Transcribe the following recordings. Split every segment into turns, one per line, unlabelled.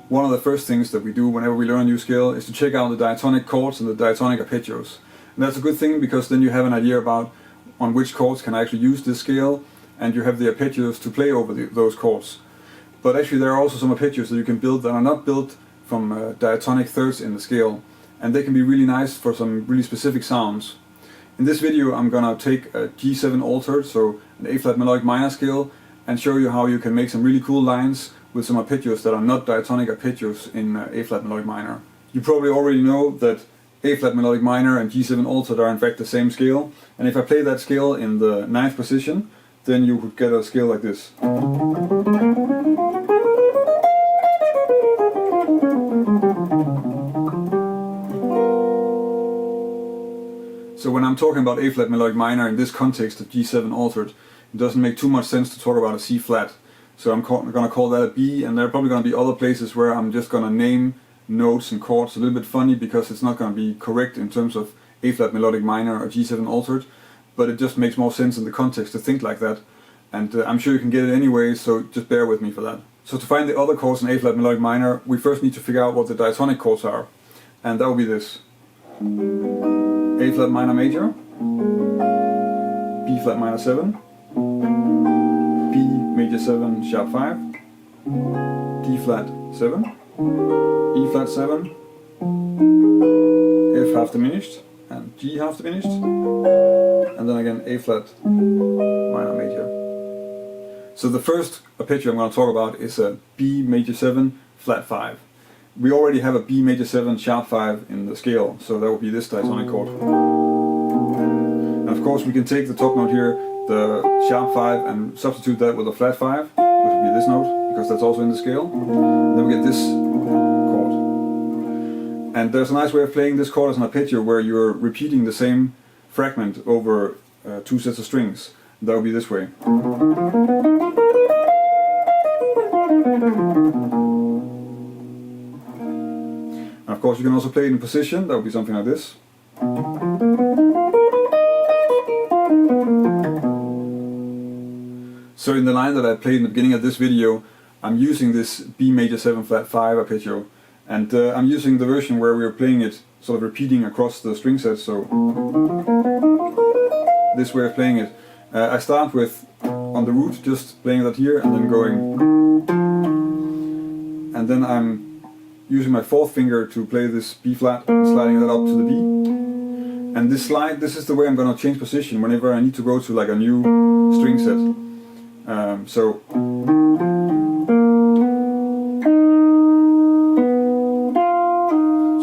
One of the first things that we do whenever we learn a new scale is to check out the diatonic chords and the diatonic arpeggios. And that's a good thing because then you have an idea about on which chords can I actually use this scale, and you have the arpeggios to play over those chords. But actually there are also some arpeggios that you can build that are not built from diatonic thirds in the scale, and they can be really nice for some really specific sounds. In this video I'm gonna take a G7 altered, so an A-flat melodic minor scale, and show you how you can make some really cool lines with some arpeggios that are not diatonic arpeggios in A-flat melodic minor. You probably already know that A-flat melodic minor and G7 altered are in fact the same scale, and if I play that scale in the 9th position, then you would get a scale like this. So when I'm talking about A-flat melodic minor in this context of G7 altered, it doesn't make too much sense to talk about a C-flat. So I'm going to call that a B, and there are probably going to be other places where I'm just going to name notes and chords a little bit funny because it's not going to be correct in terms of A-flat melodic minor or G7 altered, but it just makes more sense in the context to think like that. And I'm sure you can get it anyway, so just bear with me for that. So to find the other chords in A-flat melodic minor, we first need to figure out what the diatonic chords are. And that will be this. A-flat minor major, B-flat minor 7, B major 7 sharp 5, D-flat 7, E-flat 7, F half diminished, and G half diminished, and then again A-flat minor major. So the first arpeggio I'm going to talk about is a B major 7 flat 5. We already have a B major 7 sharp 5 in the scale, so that will be this diatonic chord. And of course we can take the top note here, the sharp 5, and substitute that with a flat 5, which will be this note, because that's also in the scale. And then we get this chord. And there's a nice way of playing this chord as an arpeggio where you're repeating the same fragment over 2 sets of strings. That will be this way. And of course you can also play it in position, that would be something like this. So in the line that I played in the beginning of this video, I'm using this B major 7 flat 5 arpeggio, and I'm using the version where we are playing it sort of repeating across the string sets, so this way of playing it. I start with, on the root, just playing that here and then going, and then I'm using my 4th finger to play this B flat and sliding that up to the B. And this slide, this is the way I'm going to change position whenever I need to go to like a new string set. So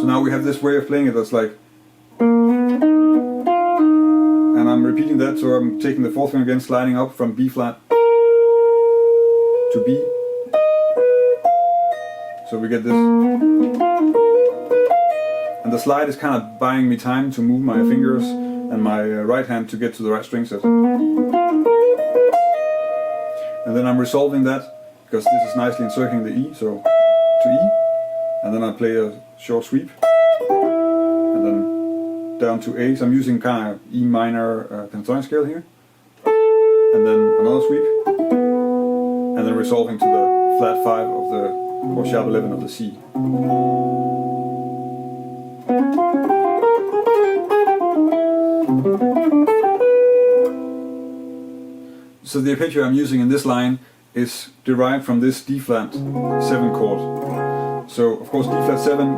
now we have this way of playing it that's like, and I'm repeating that, so I'm taking the 4th finger again, sliding up from B flat to B. So we get this. And the slide is kind of buying me time to move my fingers and my right hand to get to the right string set. And then I'm resolving that, because this is nicely encircling the E, so to E. And then I play a short sweep. And then down to A, so I'm using kind of E minor pentatonic scale here. And then another sweep. And then resolving to the flat 5 of the, or sharp 11 of the C. So the arpeggio I'm using in this line is derived from this D-flat 7 chord. So of course D-flat 7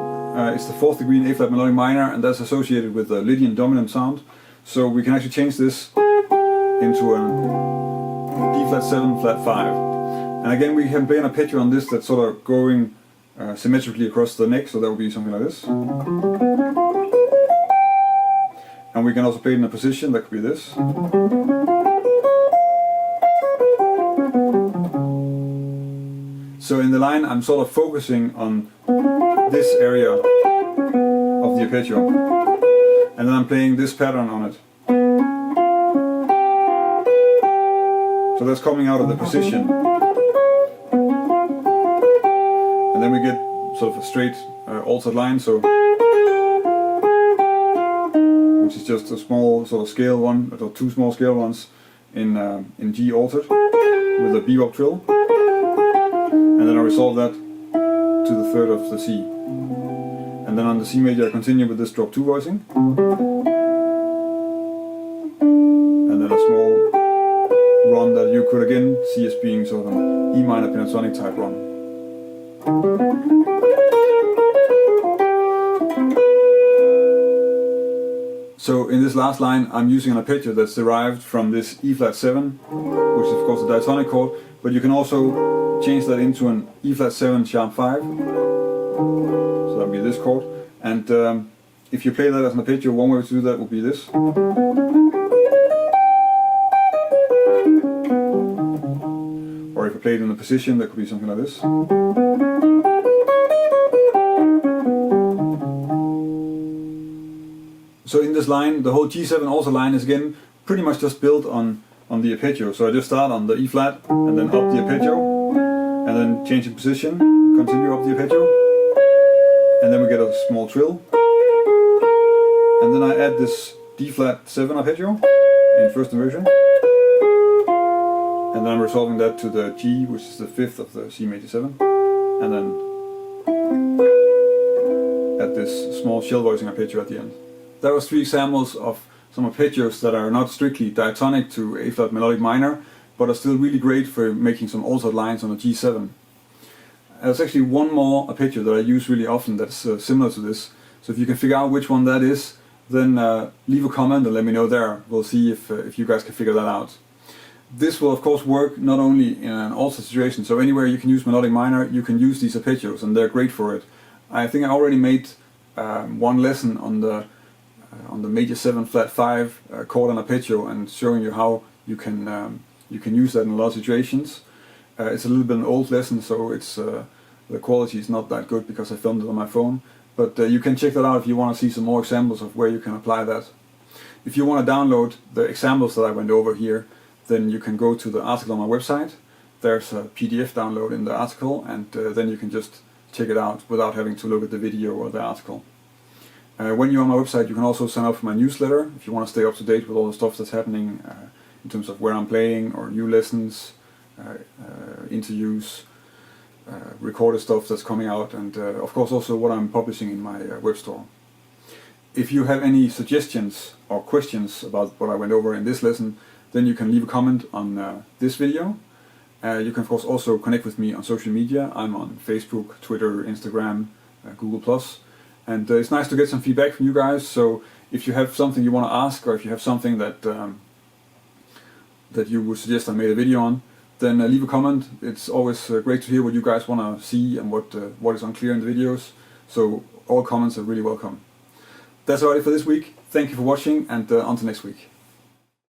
is the 4th degree in A-flat melodic minor, and that's associated with the Lydian dominant sound. So we can actually change this into a D-flat 7 flat 5. And again we can play an arpeggio on this that's sort of going symmetrically across the neck, so that would be something like this. And we can also play it in a position, that could be this. So in the line I'm sort of focusing on this area of the arpeggio, and then I'm playing this pattern on it. So that's coming out of the position. And then we get sort of a straight altered line, so which is is just a small sort of scale one, or two small scale ones in G altered with a bebop trill, and then I resolve that to the third of the C. And then on the C major I continue with this drop 2 voicing, and then a small run that you could again see as being sort of an E minor pentatonic type run. So in this last line I'm using an arpeggio that's derived from this E flat 7, which is of course a diatonic chord, but you can also change that into an E flat 7 sharp 5, so that would be this chord, and if you play that as an arpeggio, one way to do that would be this. Or if I play it in a position, that could be something like this. So in this line, the whole G7 also line is again pretty much just built on the arpeggio. So I just start on the E flat and then up the arpeggio, and then change in position, continue up the arpeggio, and then we get a small trill, and then I add this D flat 7 arpeggio in first inversion, and then I'm resolving that to the G, which is the 5th of the C major 7, and then add this small shell voicing arpeggio at the end. That was 3 examples of some arpeggios that are not strictly diatonic to A flat melodic minor, but are still really great for making some altered lines on a G7. There's actually one more arpeggio that I use really often that's similar to this, so if you can figure out which one that is, then leave a comment and let me know there. We'll see if you guys can figure that out. This will of course work not only in an altered situation, so anywhere you can use melodic minor, you can use these arpeggios, and they're great for it. I think I already made one lesson on the major 7 flat 5 chord and arpeggio, and showing you how you can use that in a lot of situations. It's a little bit an old lesson, so it's the quality is not that good because I filmed it on my phone, but you can check that out if you want to see some more examples of where you can apply that. If you want to download the examples that I went over here, then you can go to the article on my website. There's a PDF download in the article, and then you can just check it out without having to look at the video or the article. When you're on my website, you can also sign up for my newsletter if you want to stay up to date with all the stuff that's happening in terms of where I'm playing, or new lessons, interviews, recorded stuff that's coming out, and of course also what I'm publishing in my web store. If you have any suggestions or questions about what I went over in this lesson, then you can leave a comment on this video. You can of course also connect with me on social media. I'm on Facebook, Twitter, Instagram, Google+. And it's nice to get some feedback from you guys, so if you have something you want to ask, or if you have something that that you would suggest I made a video on, then leave a comment. It's always great to hear what you guys want to see and what is unclear in the videos, so all comments are really welcome. That's all right for this week. Thank you for watching, and until next week.